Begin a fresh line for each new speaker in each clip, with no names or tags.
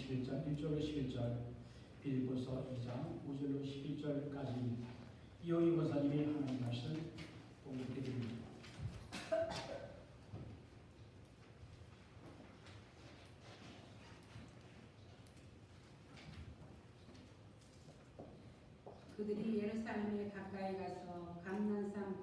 11장 1절로 11절, 빌립보서 2장 5절로 11절까지입니다. 이호희 권사님이 하나님 말씀 봉독해 드립니다.
그들이 예루살렘에 가까이 가서 감난산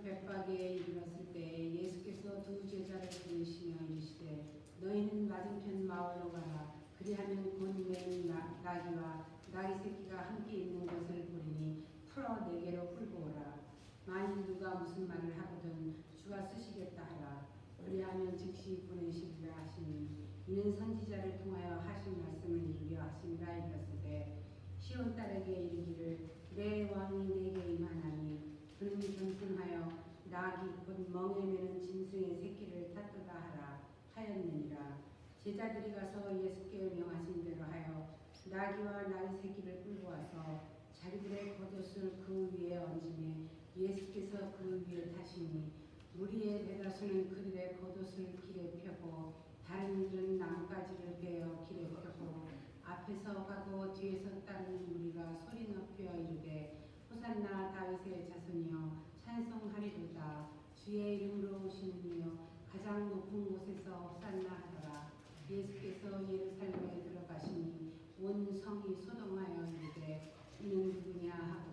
벳박에 이르렀을 때 예수께서 두 제자를 보내시며 이르시되 너희는 맞은편 마을로 가라. 그리하면 곧 맹 나귀와 나귀 새끼가 함께 있는 것을 보리니 풀어 내게로 끌고 오라. 만일 누가 무슨 말을 하거든 주가 쓰시겠다 하라. 그리하면 즉시 보내시리라 하시니 이는 선지자를 통하여 하신 말씀을 이루려 하심이라. 이르렀으되 시온 딸에게 이르기를 내 왕이 내게 임하나니 그는 겸손하여 나귀 곧 멍에 매는 짐승의 새끼를 탔도다 하라 하였느니라. 제자들이 가서 예수께 명하신 대로 하여 나귀와 나귀 새끼를 끌고 와서 자기들의 겉옷을 그 위에 얹으매 예수께서 그 위에 타시니 무리의 대다수는 그들의 겉옷을 길에 펴고 다른 이들은 나뭇가지를 베어 길에 펴고 앞에서 가고 뒤에서 따르는 무리가 소리 높여 이르되 호산나 다윗의 자손이여 찬송하리로다. 주의 이름으로 오시는 이여 가장 높은 곳에서 호산나 하더라. 예수께서 예루살렘에 들어가시니 온 성이 소동하여 이르되 이는 누구냐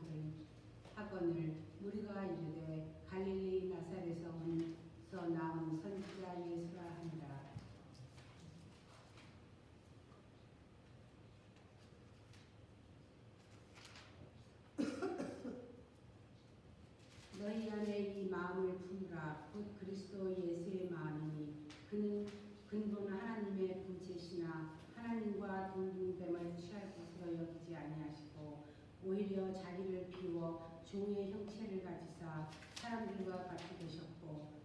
하거늘 무리가 이르되 갈릴리 나사렛에서 나온 선지자 예수라 하니라. 너희 안에 이 마음을 품으라. 곧 그리스도 예수의 마음이니 그는 근본 하나님의 본체시나 하나님과 동등됨을 취할 것으로 여기지 아니하시고 오히려 자기를 비워 종의 형체를 가지사 사람들과 같이 되셨고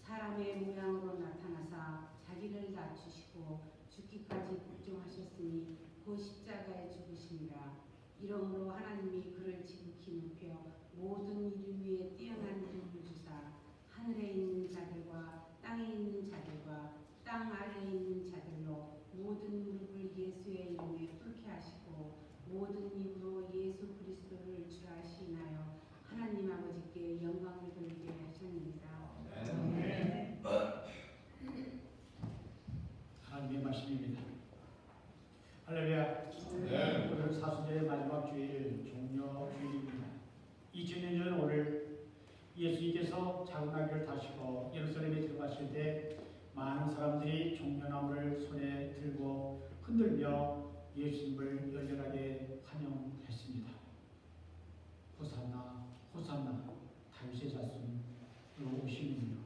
사람의 모양으로 나타나사 자기를 낮추시고 죽기까지 복종하셨으니 그 십자가에 죽으시니라. 이러므로 하나님이 그를 지극히 높여 모든 이름 위에 뛰어난 이름을 주사 하늘에 있는 자들과 땅에 있는 자들과 땅 아래에 있는 자들로 모든 무릎을 예수의 이름에 꿇게 하시고 모든 입으로 예수 그리스도를 주라 시인하여 하나님 아버지께 영광을 돌리게 하셨느니라.
아멘. 하나님의 말씀입니다. 할렐루야. 네. 오늘 사순절의 마지막 주일 종려 주일입니다. 2000년 전 오늘 예수님께서 작은 나귀를 타시고 예루살렘에 들어가실 때 많은 사람들이 종려나무를 손에 들고 흔들며 예수님을 열렬하게 환영했습니다. 호산나 호산나 다윗의 자손으로 오시는군요.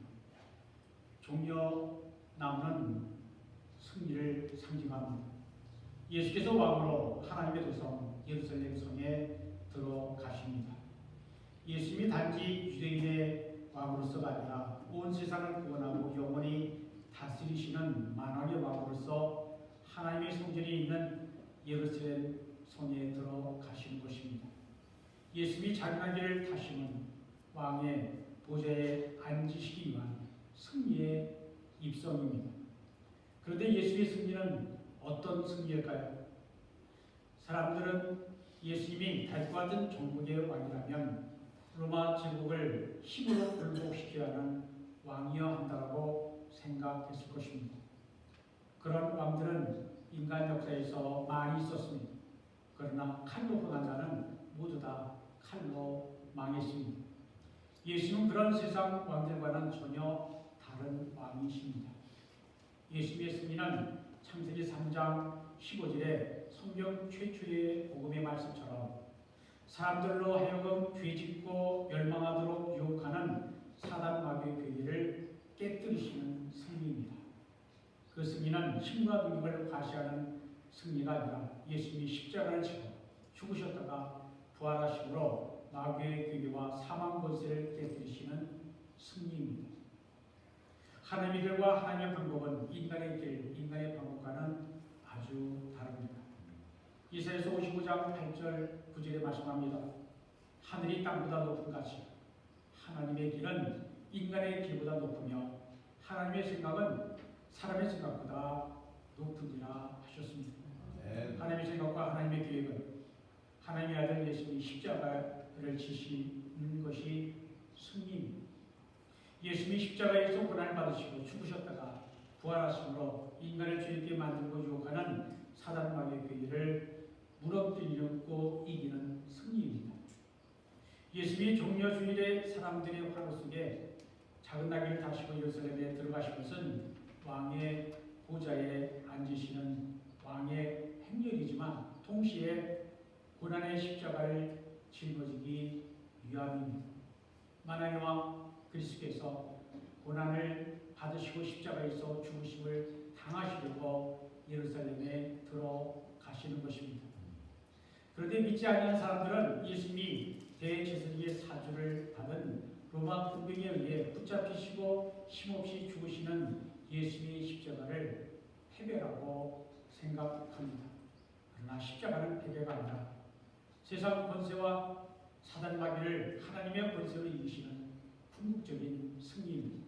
종려나무는 승리를 상징합니다. 예수께서 왕으로 하나님의 도성 예루살렘 성에 들어가십니다. 예수님이 단지 유대인의 왕으로서가 아니라 온 세상을 구원하고 영원히 다스리시는 만왕의 왕으로서 하나님의 성전이 있는 예루살렘 성에 들어가시는 것입니다. 예수님이 자기 나귀를 타시는 왕의 보좌에 앉으시기 위한 승리의 입성입니다. 그런데 예수의 승리는 어떤 승리일까요? 사람들은 예수님이 달과 같은 종국의 왕이라면 로마 제국을 힘으로 굴복시켜야 하는 왕이어야 한다고 생각했을 것입니다. 그런 왕들은 인간 역사에서 많이 있었습니다. 그러나 칼로 흥한 자는 모두 다 칼로 망했습니다. 예수님은 그런 세상 왕들과는 전혀 다른 왕이십니다. 예수님의 승리는 창세기 3장 15절에 성경 최초의 복음의 말씀처럼 사람들로 하여금 죄짓고 멸망하도록 유혹하는 사단 마귀의 괴계를 깨뜨리시는 승리입니다. 그 승리는 힘과 능력을 과시하는 승리가 아니라 예수님이 십자가를 지고 죽으셨다가 부활하심으로 마귀의 괴계와 사망 권세를 깨뜨리시는 승리입니다. 하나님의 길과 하나님의 방법은 인간의 길, 인간의 방법과는 아주 다릅니다. 이사야서 55장 8절 9절에 말씀합니다. 하늘이 땅보다 높은 같이 하나님의 길은 인간의 길보다 높으며 하나님의 생각은 사람의 생각보다 높으니라 하셨습니다. 하나님의 생각과 하나님의 계획은 하나님의 아들 예수님이 십자가를 지시는 것이 승리입니다. 예수님이 십자가에서 고난을 받으시고 죽으셨다가 부활하심으로 인간을 죄있게 만들고 유혹하는 사단 마귀의 괴계를 무너뜨리고 이기는 승리입니다. 예수님이 종려주일에 사람들의 환호 속에 작은 나귀를 타시고 예루살렘에 들어가신 것은 왕의 보좌에 앉으시는 왕의 행렬이지만 동시에 고난의 십자가를 짊어지기 위함입니다. 만왕의 왕 그리스도께서 고난을 받으시고 십자가에서 죽으심을 당하시려고 예루살렘에 들어가시는 것입니다. 그런데 믿지 아니하는 사람들은 예수님이 대제사장의 사주를 받은 로마 군병에 의해 붙잡히시고 힘없이 죽으시는 예수님의 십자가를 패배라고 생각합니다. 그러나 십자가는 패배가 아니라 세상 권세와 사단 마귀를 하나님의 권세로 이기시는 궁극적인 승리입니다.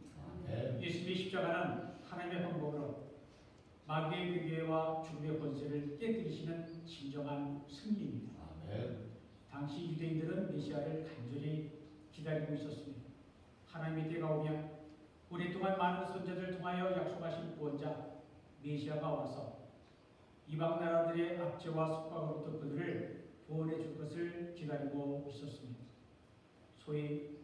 예수님의 십자가는 하나님의 방법으로 마귀의 괴계와 죽음의 권세를 깨뜨리시는 진정한 승리입니다. 당시 유대인들은 메시아를 간절히 기다리고 있었습니다. 하나님의 때가 오면 오랫동안 많은 선자들 통하여 약속하신 구원자 메시아가 와서 이방 나라들의 압제와 속박으로부터 그들을 구원해 줄 것을 기다리고 있었습니다. 소위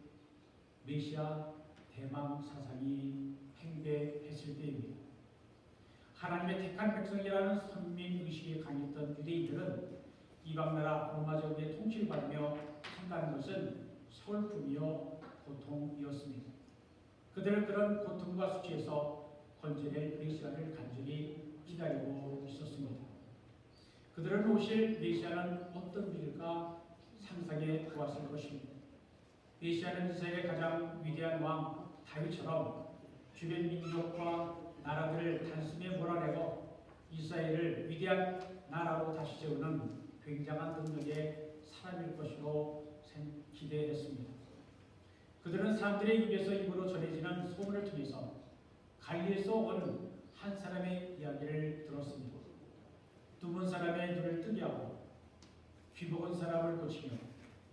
메시아 대망 사상이 팽배했을 때입니다. 하나님의 택한 백성이라는 선민 의식이 강했던 유대인들은 이방 나라 로마 제국의 통치를 받으며 산다는 것은 서울품이요 고통이었습니다. 그들은 그런 고통과 수치에서 건져낼 메시아를 간절히 기다리고 있었습니다. 그들은 오실 메시아는 어떤 분일까 상상해 보았을 것입니다. 메시아는 이스라엘의 가장 위대한 왕 다윗처럼 주변 민족과 나라들을 단숨에 몰아내고 이스라엘을 위대한 나라로 다시 세우는 굉장한 능력의 사람일 것으로 기대했습니다. 그들은 사람들의 입에서 입으로 전해지는 소문을 통해서 갈리에서 온 한 사람의 이야기를 들었습니다. 두번 사람의 눈을 뜨게 하고 귀먹은 사람을 고치며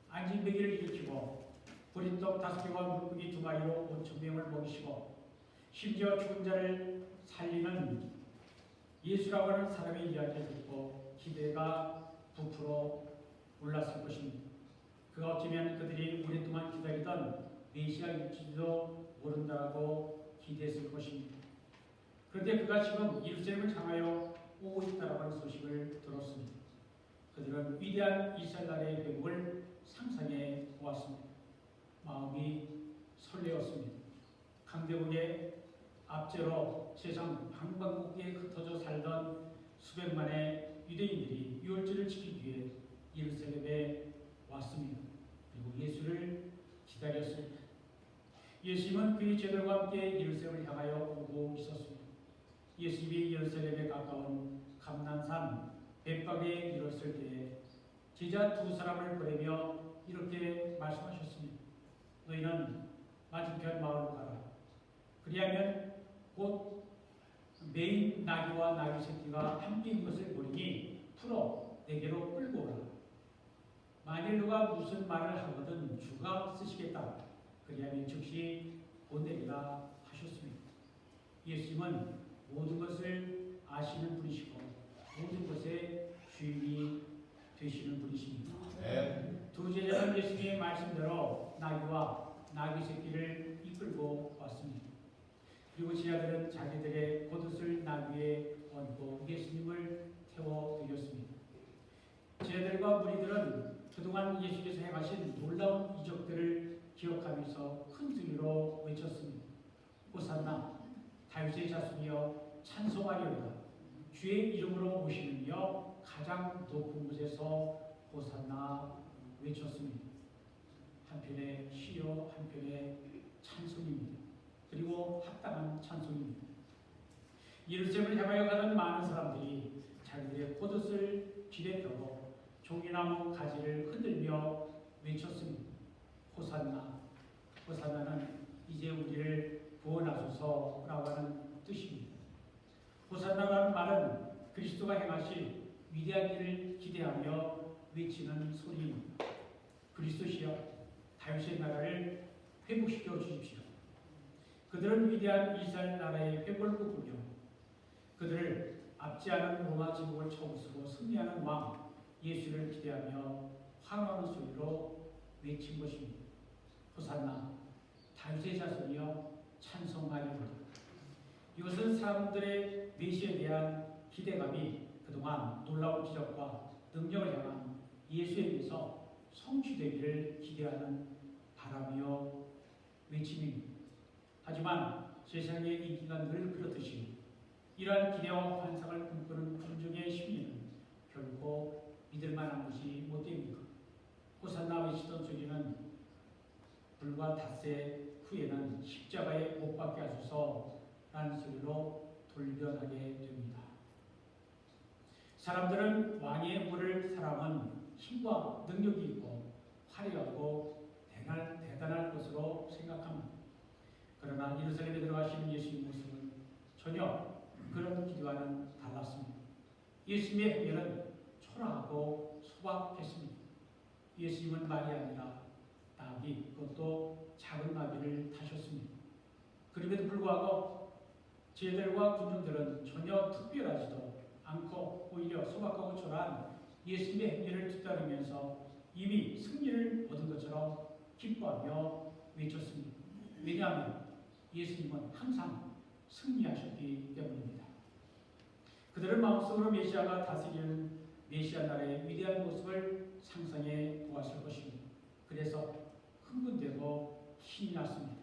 안진뱅이를 일으키고 보리떡 5개와 물고기 2마리로 5,000명을 먹이시고 심지어 죽은 자를 살리는 예수라고 하는 사람의 이야기를 듣고 기대가 부풀어 올랐을 것입니다. 그가 어쩌면 그들이 오랫동안 기다리던 메시아일지도 모른다고 기대했을 것입니다. 그런데 그가 지금 예루살렘을 향하여 오고 있다라고 하는 소식을 들었습니다. 그들은 위대한 이스라엘 나라의 회복을 상상해 보았습니다. 마음이 설레었습니다. 강대국의 압제로 세상 방방곡곡에 흩어져 살던 수백만의 유대인들이 유월절을 지키기 위해 예루살렘에 왔습니다. 그리고 예수를 기다렸습니다. 예수님은 그의 제자들과 함께 예루살렘을 향하여 오고 있었습니다. 예수님이 예루살렘에 가까운 감난산 벳박에 이르렀을 때에 제자 2사람을 보내며 이렇게 말씀하셨습니다. 너희는 맞은편 마을로 가라. 그리하면 곧 매인 나귀와 나귀 새끼가 함께 있는 것을 보리니 풀어 내게로 끌고 오라. 만일 누가 무슨 말을 하거든 주가 쓰시겠다. 그리하면 즉시 보내리라 하셨습니다. 예수님은 모든 것을 아시는 분이시고 모든 것의 주인이 되시는 분이십니다. 두 제자는 예수님의 말씀대로 나귀와 나귀 새끼를 이끌고 왔습니다. 그리고 제자들은 자기들의 겉옷을 나귀에 얹고 예수님을 태워드렸습니다. 제자들과 무리들은 그동안 예수께서 행하신 놀라운 이적들을 기억하면서 큰 소리로 외쳤습니다. 호산나 다윗의 자손이여 찬송하리로다. 주의 이름으로 오시는 이여 가장 높은 곳에서 호산나 외쳤습니다. 한편의 시여 한편의 찬송입니다. 그리고 합당한 찬송입니다. 예루살렘을 향하여 가던 많은 사람들이 자기들의 겉옷을 길에 펴고 종이나무 가지를 흔들며 외쳤습니다. 호산나, 호산나는 이 이제 우리를 구원하소서라고 하는 뜻입니다. 호산나라는 말은 그리스도가 행하실 위대한 일을 기대하며 외치는 소리입니다. 그리스도시여 다윗의 나라를 회복시켜 주십시오. 그들은 위대한 이스라엘 나라의 회복을 꿈꾸며 그들을 압지 않은 로마 제국을 처우쓰고 승리하는 왕 예수를 기대하며 환호하는 소리로 외친 것입니다. 호산나 다윗의 자손이여 찬송하리로다. 이것은 사람들의 메시아에 대한 기대감이 그동안 놀라운 기적과 능력을 향한 예수에 의해서 성취되기를 기대하는 바람이요 외침입니다. 하지만 세상의 인기가 늘 그렇듯이 이러한 기대와 환상을 꿈꾸는 군중의 심리는 결코 믿을 만한 것이 못 됩니다. 호산나 외치던 소리는 불과 닷새 후에는 십자가에 못 박게 하소서라는 소리로 돌변하게 됩니다. 사람들은 왕의 물을 사랑은 힘과 능력이 있고 화려하고 대단할 것으로 생각합니다. 그러나 예루살렘에 들어가시는 예수님의 모습은 전혀 그런 기대와는 달랐습니다. 예수님의 행렬은 초라하고 소박했습니다. 예수님은 말이 아니라 나귀, 그것도 작은 나귀를 타셨습니다. 그럼에도 불구하고 제자들과 군중들은 전혀 특별하지도 않고 오히려 소박하고 초라한 예수님의 행렬을 뒤따르면서 이미 승리를 얻은 것처럼 기뻐하며 외쳤습니다. 왜냐하면 예수님은 항상 승리하셨기 때문입니다. 그들은 마음속으로 메시아가 다스리는 메시아 나라의 위대한 모습을 상상해 보았을 것입니다. 그래서 흥분되고 신이 났습니다.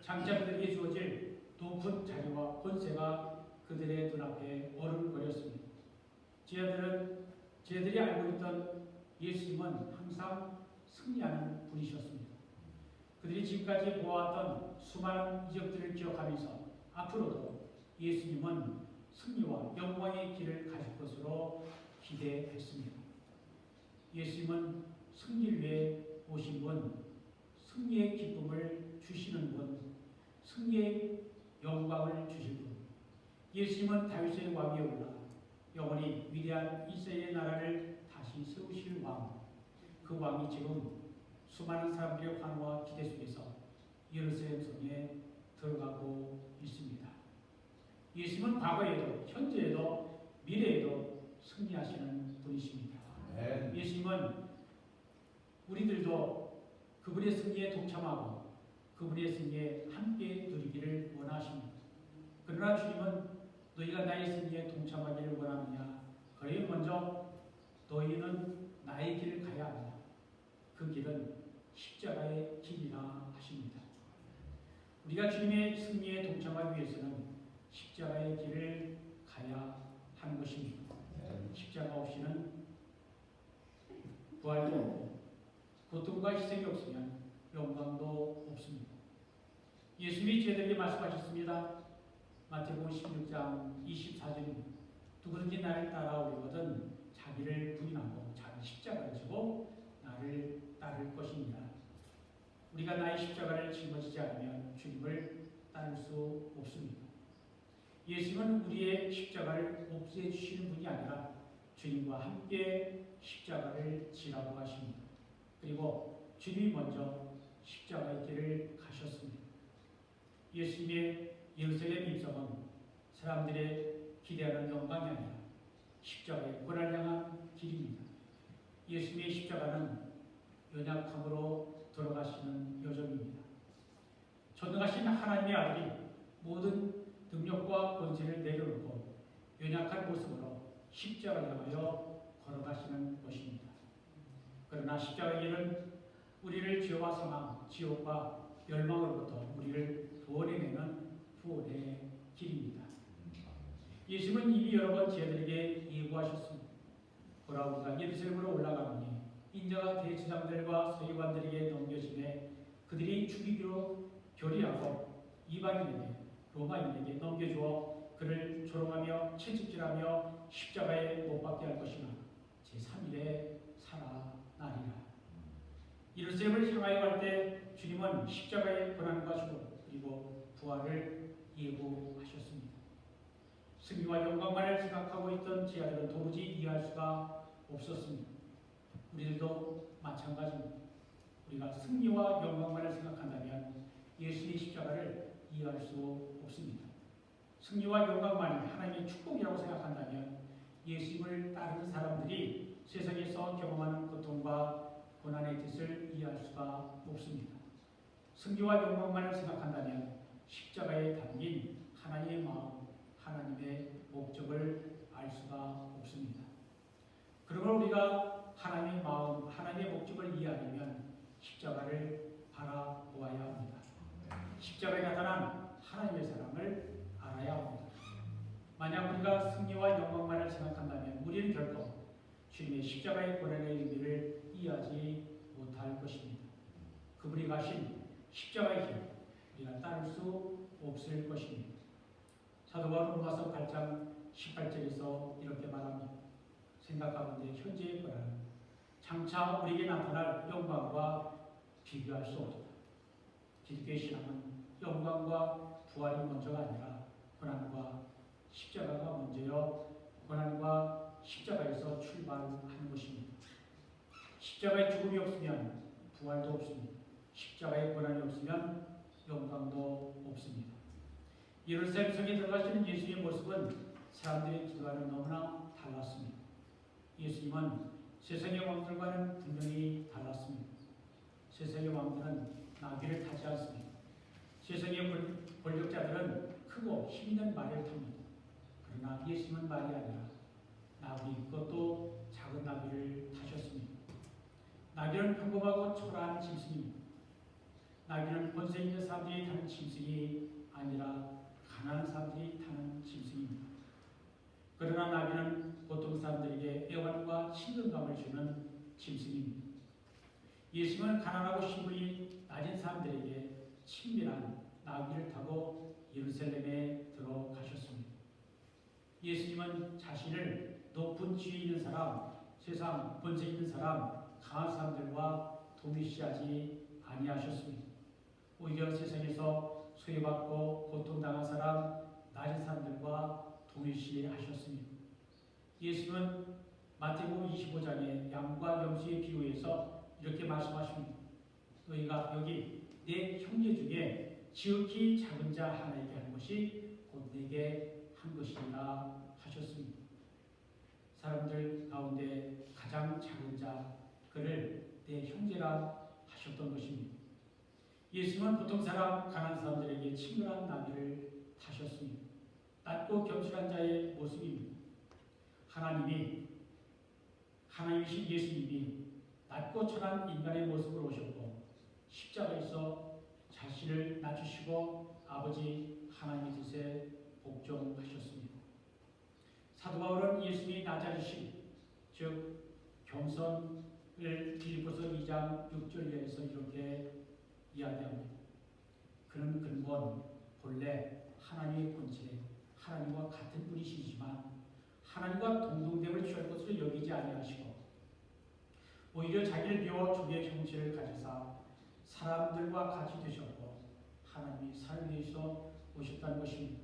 장차 그들에게 주어질 높은 자리와 권세가 그들의 눈앞에 어른거렸습니다. 제자들이 알고 있던 예수님은 항상 승리하는 분이셨습니다. 그들이 지금까지 보아왔던 수많은 이적들을 기억하면서 앞으로도 예수님은 승리와 영광의 길을 가실 것으로 기대했습니다. 예수님은 승리를 위해 오신 분, 승리의 기쁨을 주시는 분, 승리의 영광을 주실 분. 예수님은 다윗의 왕위에 올라 영원히 위대한 이스라엘의 나라를 다시 세우실 왕. 그 왕이 지금 수많은 사람들의 환호와 기대 속에서 예루살렘 성에 들어가고 있습니다. 예수님은 과거에도 현재에도 미래에도 승리하시는 분이십니다.
네.
예수님은 우리들도 그분의 승리에 동참하고 그분의 승리에 함께 누리기를 원하십니다. 그러나 주님은 너희가 나의 승리에 동참하기를 원하느냐? 그에 먼저 너희는 나의 길을 가야 한다. 그 길은 십자가의 길이라 하십니다. 우리가 주님의 승리에 동참하기 위해서는 십자가의 길을 가야 하는 것입니다. 십자가 없이는 부활도 없고 고통과 희생이 없으면 영광도 없습니다. 예수님이 제자들에게 말씀하셨습니다. 마태복음 16장 24절입니다. 누구든지 나를 따라오려거든 자기를 부인하고 자기 십자가를 지고 나를 따를 것입니다. 우리가 나의 십자가를 짊어지지 않으면 주님을 따를 수 없습니다. 예수님은 우리의 십자가를 없애주시는 분이 아니라 주님과 함께 십자가를 지라고 하십니다. 그리고 주님이 먼저 십자가의 길을 가셨습니다. 예수님의 예루살렘 입성은 사람들의 기대하는 영광이 아니라 십자가의 고난을 향한 길입니다. 예수님의 십자가는 연약함으로 들어가시는 여정입니다. 전능하신 하나님의 아들이 모든 능력과 권세를 내려놓고 연약한 모습으로 십자가를 향하여 걸어가시는 것입니다. 그러나 십자가의 길은 우리를 죄와 사망, 지옥과 멸망으로부터 우리를 구원해내는 구원의 길입니다. 예수님은 이미 여러 번 제자들에게 예고하셨습니다. 보라 우리가 예루살렘으로 올라가노니 인자가 대제사장들과 서기관들에게 넘겨지매 그들이 죽이기로 결의하고 이방인에게 로마인에게 넘겨주어 그를 조롱하며 채찍질하며 십자가에 못 박게 할 것이나 제3일에 살아나리라. 예루살렘을 향하여 갈 때 주님은 십자가의 고난과 죽음 그리고 부활을 예고하셨습니다. 승리와 영광만을 생각하고 있던 제자들은 도무지 이해할 수가 없었습니다. 우리들도 마찬가지입니다. 우리가 승리와 영광만을 생각한다면 예수님의 십자가를 이해할 수 없습니다. 승리와 영광만이 하나님의 축복이라고 생각한다면 예수님을 따르는 사람들이 세상에서 경험하는 고통과 고난의 뜻을 이해할 수가 없습니다. 승리와 영광만을 생각한다면 십자가에 담긴 하나님의 마음, 하나님의 목적을 알 수가 없습니다. 그러므로 우리가 하나님의 마음, 하나님의 목적을 이해하려면 십자가를 바라보아야 합니다. 십자가에 나타난 하나님의 사랑을 알아야 합니다. 만약 우리가 승리와 영광만을 생각한다면 우리는 결코 주님의 십자가의 고난의 의미를 이해하지 못할 것입니다. 그분이 가신 십자가의 길, 우리가 따를 수 없을 것입니다. 사도 바울은 로마서 8장 18절에서 이렇게 말합니다. 생각하건대 현재의 고난은 장차 우리에게 나타날 영광과 비교할 수 없다. 기독교의 신앙은 영광과 부활이 먼저가 아니라 고난과 십자가가 먼저여 고난과 십자가에서 출발하는 것입니다. 십자가의 죽음이 없으면 부활도 없습니다. 십자가의 고난이 없으면 영광도 없습니다. 예루살렘 성에 들어가시는 예수님의 모습은 사람들의 기도와는 너무나 달랐습니다. 예수님은 세상의 왕들과는 분명히 달랐습니다. 세상의 왕들은 나귀를 타지 않습니다. 세상의 권력자들은 크고 힘있는 말을 탑니다. 그러나 예수님은 말이 아니라 나귀, 그것도 작은 나귀를 타셨습니다. 나귀는 평범하고 초라한 짐승입니다. 나귀는 권세 있는 사람들이 타는 짐승이 아니라 가난한 사람들이 타는 짐승입니다. 그러나 나귀는 보통 사람들에게 애환과 친근감을 주는 짐승입니다. 예수님은 가난하고 신분이 낮은 사람들에게 친밀한 나귀를 타고 예루살렘에 들어가셨습니다. 예수님은 자신을 높은 지위에 있는 사람, 세상 권세 있는 사람, 강한 사람들과 동일시하지 아니하셨습니다. 오히려 세상에서 소외받고 고통당한 사람, 낮은 사람들과 동일시하셨습니다. 예수님은 마태복음 25장의 양과 염소의 비유에서 이렇게 말씀하십니다. 너희가 여기 내 형제 중에 지극히 작은 자 하나에게 하는 것이 곧 내게 한 것이라 하셨습니다. 사람들 가운데 가장 작은 자, 그를 내 형제라 하셨던 것입니다. 예수님은 보통 사람, 가난한 사람들에게 친근한 나귀를 타셨습니다. 낮고 겸손한 자의 모습입니다. 하나님이신 예수님이 낮고 천한 인간의 모습으로 오셨고 십자가에서 자신을 낮추시고 아버지 하나님의 뜻에 복종하셨습니다. 사도 바울은 예수님이 낮아지신, 즉 겸손을 빌립보서 2장 6절에서 이렇게 이야기합니다. 그는 근본 본래 하나님의 본체, 하나님과 같은 분이시지만 하나님과 동등됨을 취할 것으로 여기지 아니하시고 오히려 자기를 비워 종의 형체를 가지사 사람들과 같이 되셨고 하나님이 사람이 되어서 오셨다는 것입니다.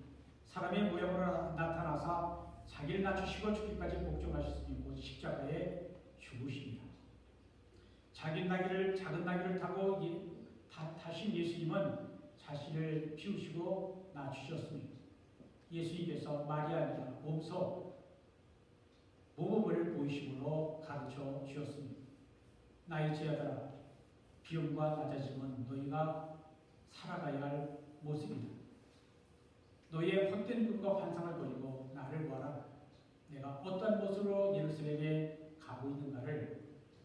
사람의 모양으로 나타나사 자기를 낮추시고 죽기까지 복종하셨으니 곧 십자가에 죽으십니다. 작은 나귀를 타고 타신 예수님은 자신을 비우시고 낮추셨습니다. 예수님께서 말이 아니라 몸소 모범을 보이심으로 가르쳐 주셨습니다. 나의 제자들아, 비움과 낮아짐은 너희가 살아가야 할 모습이다. 너희의 헛된 꿈과 환상을 버리고 나를 보아라. 내가 어떤 모습으로 예루살렘에 가고 있는가를,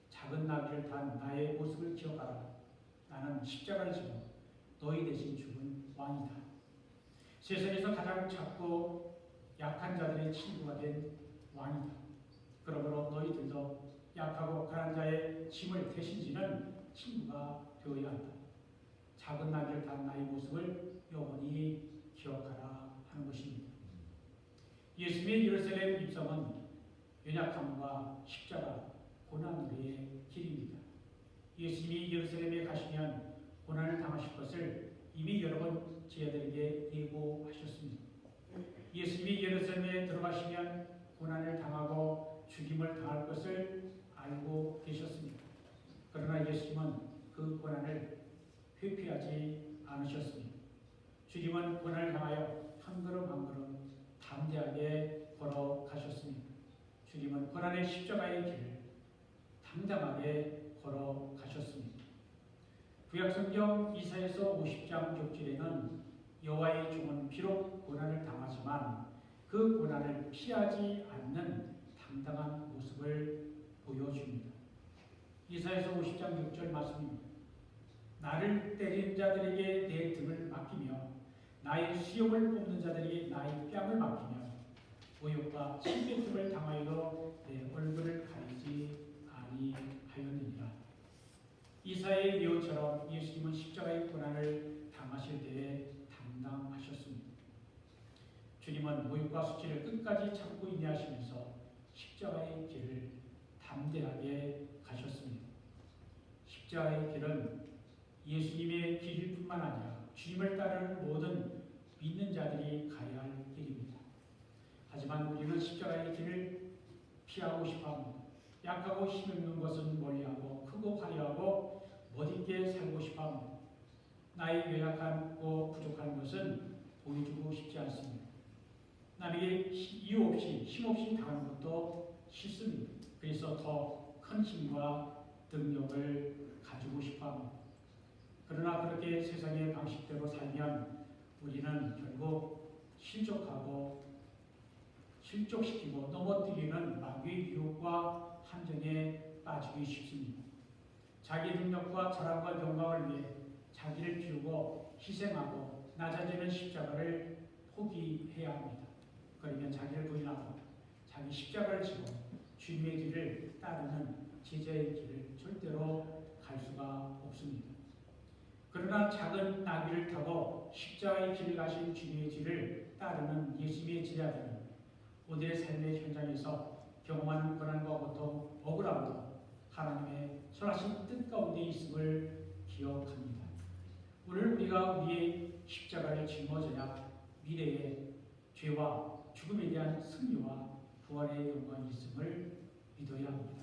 작은 나귀를 탄 나의 모습을 기억하라. 나는 십자가를 지고 너희 대신 죽은 왕이다. 세상에서 가장 작고 약한 자들의 친구가 된 왕이다. 그러므로 너희들도 약하고 가난한 자의 짐을 대신 지는 친구가 되어야 한다. 작은 나귀를 탄 나의 모습을 영원히 기억하라 하는 것입니다. 예수님의 예루살렘 입성은 연약함과 십자가, 고난의 길입니다. 예수님이 예루살렘에 가시면 고난을 당하실 것을 이미 여러 번 저희들에게 예고하셨습니다. 예수님이 예루살렘에 들어가시면 고난을 당하고 죽임을 당할 것을 알고 계셨습니다. 그러나 예수님은 그 고난을 회피하지 않으셨습니다. 주님은 고난을 당하여 한 걸음 한 걸음 담대하게 걸어가셨습니다. 주님은 고난의 십자가의 길을 당당하게 걸어가셨습니다. 구약성경 이사야서 50장 6절에는 여호와의 종은 비록 고난을 당하지만 그 고난을 피하지 않는 당당한 모습을 보여줍니다. 이사야서 50장 6절 말씀입니다. 나를 때린 자들에게 내 등을 맡기며 나의 수염을 뽑는 자들에게 나의 뺨을 맡기며 모욕과 침뱉음을 당하여도 내 얼굴을 가리지 아니하였느니라. 이사야의 예언처럼 예수님은 십자가의 고난을 당하실 때에 당당하셨습니다. 주님은 모욕과 수치를 끝까지 참고 인내하시면서 십자가의 길을 담대하게 가셨습니다. 십자가의 길은 예수님의 길일 뿐만 아니라 주님을 따르는 모든 믿는 자들이 가야 할 길입니다. 하지만 우리는 십자가의 길을 피하고 싶어합니다. 약하고 힘없는 것은 멀리하고 크고 화려하고 멋있게 살고 싶어합니다. 나의 연약하고 부족한 것은 보여주고 싶지 않습니다. 남에게 이유 없이 힘없이 당하는 것도 싫습니다. 그래서 더 큰 힘과 능력을 가지고 싶어합니다. 그러나 그렇게 세상의 방식대로 살면 우리는 결국 실족시키고 넘어뜨리는 마귀의 유혹과 함정에 빠지기 쉽습니다. 자기 능력과 자랑과 영광을 위해 자기를 비우고 희생하고 낮아지는 십자가를 포기해야 합니다. 그러면 자기를 부인하고 자기 십자가를 지고 주님의 길을 따르는 제자의 길을 절대로 갈 수가 없습니다. 그러나 작은 나귀를 타고 십자가의 길을 가신 주님의 길을 따르는 예수님의 제자들은 오늘의 삶의 현장에서 경험하는 고난과 고통, 억울함도 하나님의 선하신 뜻 가운데 있음을 기억합니다. 오늘 우리가 우리의 십자가를 짊어져야 미래의 죄와 죽음에 대한 승리와 부활의 영광이 있음을 믿어야 합니다.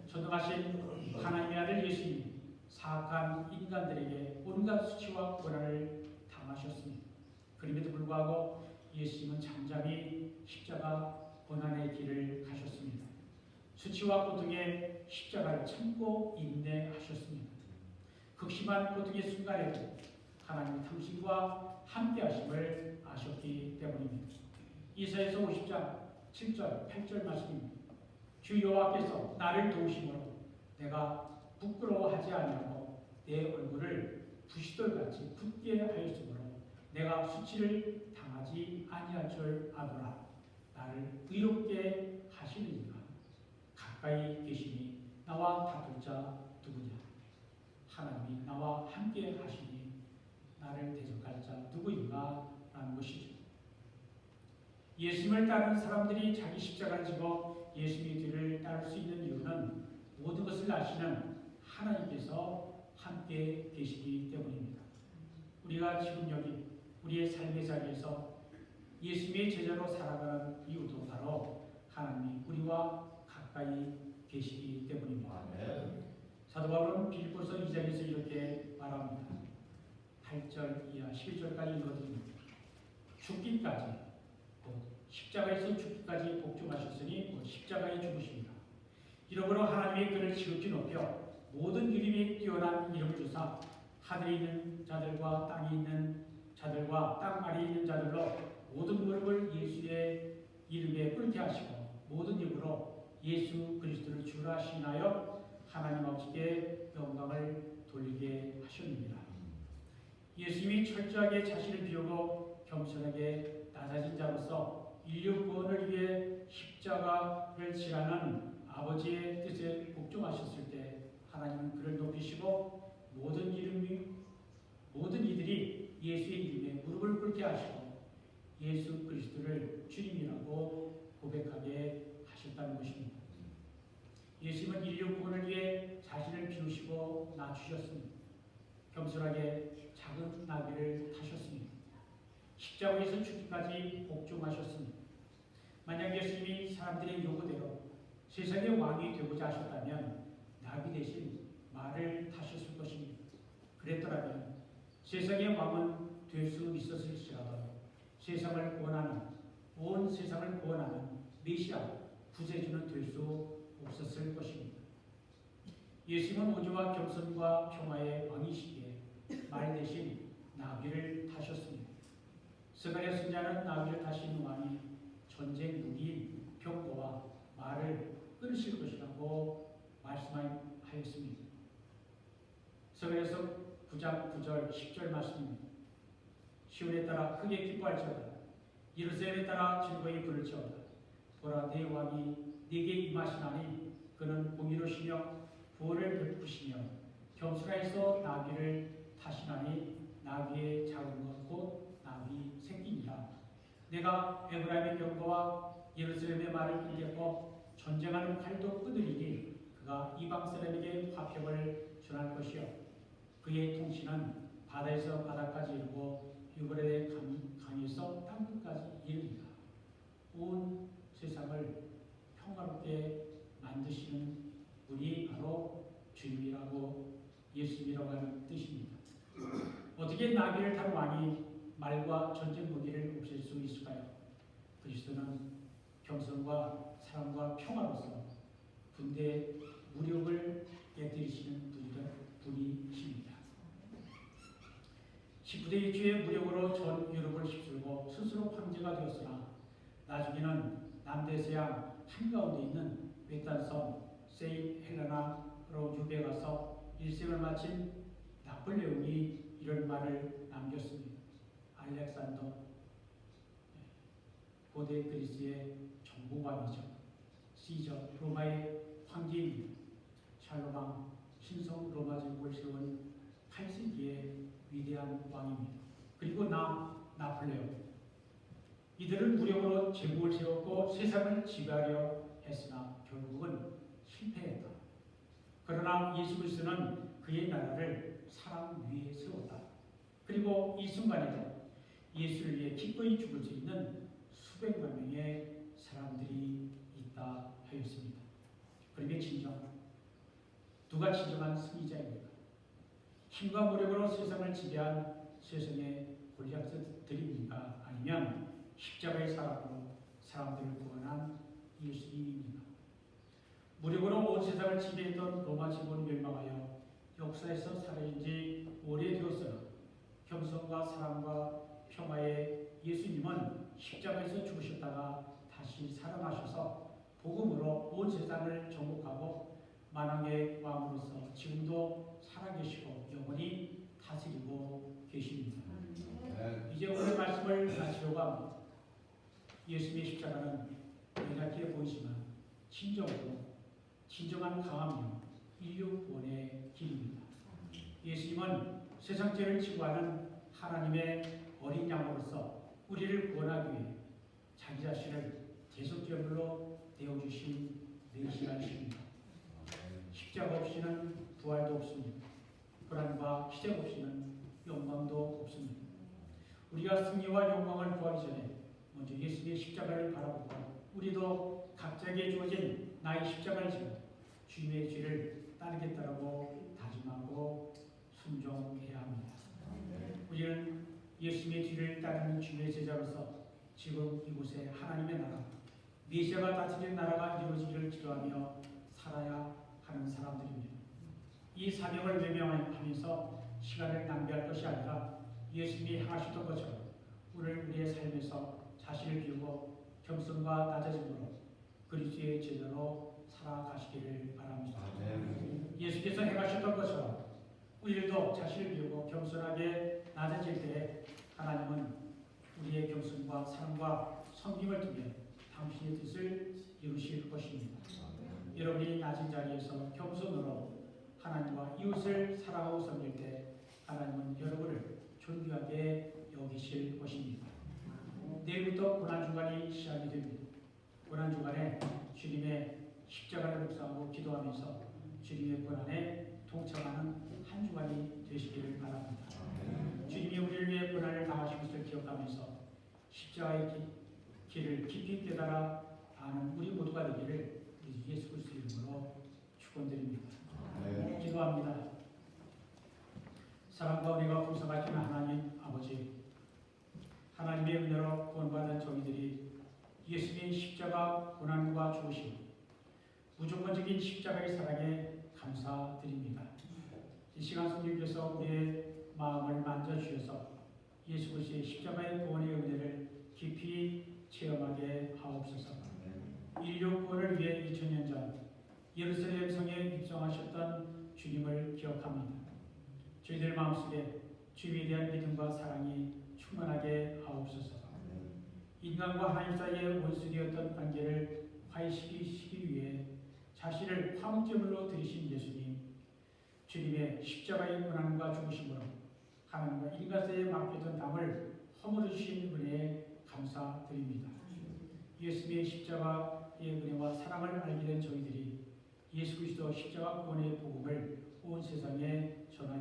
전능하신 하나님의 아들 예수님이 사악한 인간들에게 온갖 수치와 고난을 당하셨습니다. 그럼에도 불구하고 예수님은 잠잠히 십자가 고난의 길을 가셨습니다. 수치와 고통의 십자가를 참고 인내하셨습니다. 극심한 고통의 순간에도 하나님의 당신과 함께하심을 아셨기 때문입니다. 이사야서 50장 7절 8절 말씀입니다. 주 여호와께서 나를 도우심으로 내가 부끄러워하지 아니하고 내 얼굴을 부시돌같이 붓게 하였으므로 내가 수치를 당하지 아니할 줄 아노라. 나를 의롭게 하시느니가 가까이 계시니 나와 다툴 자 누구냐. 하나님이 나와 함께 하시니 나를 대적할 자 누구인가 라는 것이죠. 예수님을 따르는 사람들이 자기 십자가를 지고 예수님의 뒤를 따를 수 있는 이유는 모든 것을 아시는 하나님께서 함께 계시기 때문입니다. 우리가 지금 여기 우리의 삶의 자리에서 예수님의 제자로 살아가는 이유도 바로 하나님이 우리와 가까이 계시기 때문입니다. 사도 바울은 빌립보서 2장에서 이렇게 말합니다. 8절 이하 11절까지 읽어드립니다. 죽기까지 십자가에서 죽기까지 복종하셨으니 십자가에 죽으십니다. 이러므로 하나님의 그를 지극히 높여 모든 이름에 뛰어난 이름을 주사 하늘에 있는 자들과 땅에 있는 자들과 땅 아래에 있는 자들로 모든 무릎을 예수의 이름에 꿇게 하시고 모든 입으로 예수 그리스도를 주라 시인하여 하나님 아버지께 영광을 돌리게 하셨느니라. 예수님이 철저하게 자신을 비우고 겸손하게 낮아진 자로서 인류 구원을 위해 십자가를 지라는 아버지의 뜻에 복종하셨을 때 하나님은 그를 높이시고 모든 이들이 예수의 이름에 무릎을 꿇게 하시고 예수 그리스도를 주님이라고 고백하게 하셨다는 것입니다. 예수님은 인류 구원을 위해 자신을 비우시고 낮추셨습니다. 겸손하게 작은 나귀를 타셨습니다. 십자가에서 죽기까지 복종하셨습니다. 만약 예수님이 사람들의 요구대로 세상의 왕이 되고자 하셨다면 나귀 대신 말을 타셨을 것입니다. 그랬더라면 세상의 왕은 될 수 있었을지라도 세상을 구원하는, 온 세상을 구원하는 메시아 구세주는 될 수 없었을 것입니다. 예수님은 오지와 겸손과 평화의 왕이시기에 말 대신 나귀를 타셨습니다. 스가랴 선지자는 나귀를 타신 왕이 전쟁 무기인 병거와 말을 끊으실 것이라고 말씀하였습니다. 스가랴서 9장 9절 10절 말씀입니다. 시온에 따라 크게 기뻐할지어다. 예루살렘에 따라 즐거이 부를지어다. 보라, 내 왕이 네게 임하시나니 그는 공의로시며 구원을 베푸시며 겸손하여서 나귀를 타시나니 나귀의 작은 것 곧 나귀 새끼니라. 내가 에브라임의 병거와 예루살렘의 말을 끊겠고 전쟁하는 활도 끊으리니 그가 이방 사람에게 화평을 전할 것이요 그의 통치는 바다에서 바다까지 이르고 유브라데 강에서 땅끝까지 이릅니다. 온 세상을 평화롭게 만드시는 분이 바로 주님이라고 예수님이라고 하는 뜻입니다. 어떻게 나귀를 탄 왕이 말과 전쟁 무기를 없앨 수 있을까요? 그리스도는 겸손과 사랑과 평화로서 군대의 무력을 깨뜨리시는 분이십니다. 19대 이주의 무력으로 전 유럽을 휩쓸고 스스로 황제가 되었으나 나중에는 남대서양 한가운데 있는 외딴섬 세인 헬레나로 유배 가서 일생을 마친 나폴레옹이 이런 말을 남겼습니다. 알렉산더, 고대 그리스의 정보관이죠. 시저, 로마의 황제입니다. 샬로방, 신성 로마 제국을 세운 8세기의 위대한 왕입니다. 그리고 나폴레옹. 이들은 무력으로 제국을 세웠고 세상을 지배하려 했으나 결국은 실패했다. 그러나 예수 그리스도는 그의 나라를 사랑 위에 세웠다. 그리고 이 순간에도 예수를 위해 기꺼이 죽을 수 있는 수백만 명의 사람들이 있다 하였습니다. 그러면 누가 진정한 승리자입니까? 힘과 무력으로 세상을 지배한 세상의 권력자들입니까? 아니면 십자가의 사랑으로 사람들을 구원한 예수님입니까? 무력으로 온 세상을 지배했던 로마 제국은 멸망하여 역사에서 사라진 지 오래되었으나 겸손과 사랑과 평화의 예수님은 십자가에서 죽으셨다가 다시 살아나셔서 복음으로 온 세상을 정복하고 만왕의 왕으로서 지금도 살아계시고 영원히 다스리고 계십니다. 이제 오늘 말씀을 마치려고 합니다. 예수님의 십자가는 연약해 보이지만 진정한 강함이요 인류 구원의 길입니다. 예수님은 세상 죄를 치고하는 하나님의 어린 양으로서 우리를 구원하기 위해 자기 자신을 대속제물로 내어주신 메시아이십니다. 십자가 없이는 부활도 없습니다. 불안과 희생 없이는 영광도 없습니다. 우리가 승리와 영광을 구하기 전에 먼저 예수님의 십자가를 바라보고 우리도 각자에게 주어진 나의 십자가를 지고 주님의 죄를 따르겠다라고 다짐하고 순종해야 합니다. 우리는 예수님의 뒤를 따르는 주님의 제자로서 지금 이곳에 하나님의 나라, 메시아가 다스리는 나라가 이루어지기를 기도하며 살아야 하는 사람들입니다. 이 사명을 외면하면서 시간을 낭비할 것이 아니라 예수님이 하셨던 것처럼 오늘 우리의 삶에서 자신을 비우고 겸손과 낮아짐으로 그리스도의 제자로 살아가시기를 바랍니다. 예수께서 행하셨던 것처럼 우리도 자신을 비우고 겸손하게 낮아질 때 하나님은 우리의 겸손과 사랑과 섬김을 통해 당신의 뜻을 이루실 것입니다. 여러분이 낮은 자리에서 겸손으로 하나님과 이웃을 사랑하고 섬길 때 하나님은 여러분을 존귀하게 여기실 것입니다. 내일부터 고난주간이 시작이 됩니다. 고난주간에 주님의 십자가를 묵상하고 기도하면서 주님의 고난에 동참하는 한 주간이 되시기를 바랍니다. 십자가의 길을 깊이 깨달아 아는 우리 모두가 되기를 우리 예수 그리스도 이름으로 축원드립니다. 기도합니다. 사랑과 은혜가 풍성하신 하나님 아버지, 하나님의 은혜로 구원받은 저희들이 예수님의 십자가 고난과 죽으심, 무조건적인 십자가의 사랑에 감사드립니다. 이 시간 성령께서 우리의 마음을 만져주셔서 예수 그리스도의 십자가의 구원의 은혜를 깊이 체험하게 하옵소서. 인류 구원을 위해 2000년 전 예루살렘 성에 입성하셨던 주님을 기억합니다. 저희들 마음속에 주님에 대한 믿음과 사랑이 충만하게 하옵소서. 인간과 하나님 사이의 원수되었던 관계를 화해시키기 위해 자신을 화목제물로 드리신 예수님, 주님의 십자가의 고난과 죽으심으로 하나님과 인간 사이에 맡겨둔 담을 허물어 주신 은혜에 감사드립니다. 예수님의 십자가의 은혜와 사랑을 알게 된 저희들이 예수 그리스도 십자가 구원의 복음을 온 세상에 전하